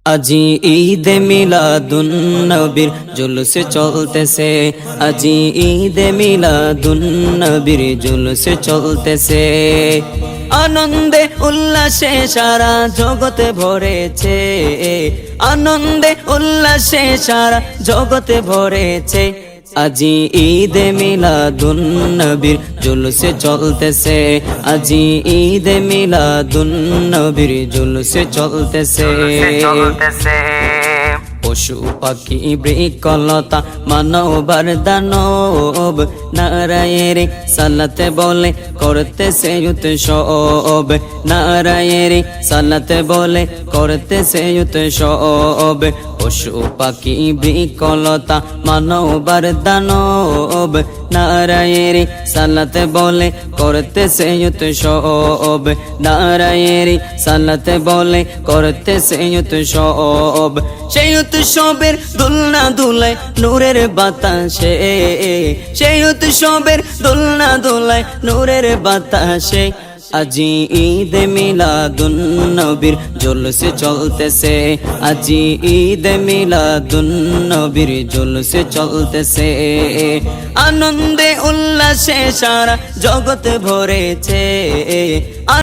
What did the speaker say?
আজি ঈদে মিলাদুন নবীর জুলুসে চলতেছে, আজি ঈদে মিলাদুন নবীর জুলুসে চলতেছে। আনন্দে উল্লাসে সারা জগতে ভরেছে, আনন্দে উল্লাসে সারা জগতে ভরেছে। আজি ঈদে মিলাদুন নবীর জুলুসে চলতেছে, আজি ঈদে মিলাদুন নবীর জুলুসে চলতেছে। পশু পাখি বৃক্ষলতা মানবার দানব নারায়ের সালাতে বলে করতেছে উৎসব, নারায়ের সালাতে বলে করতেছে উৎসব। পশু পাখি বৃক্ষলতা মানবার দানব নারায়ের সালাতে বলে করতেছে উৎসব, নারায়ের সালাতে বলে করতেছে উৎসব। সেই উৎসবের দুলনা দুলায় নূরের বাতাসে, সেই উৎসবের দুলনা দুলায় নূরের বাতাসে। আজি ঈদে মিলাদুন নবীর জুলুসে চলতেছে, আজি ঈদে মিলাদুন নবীর জুলুসে চলতেছে। আনন্দে উল্লাসে সারা জগৎ ভরেছে।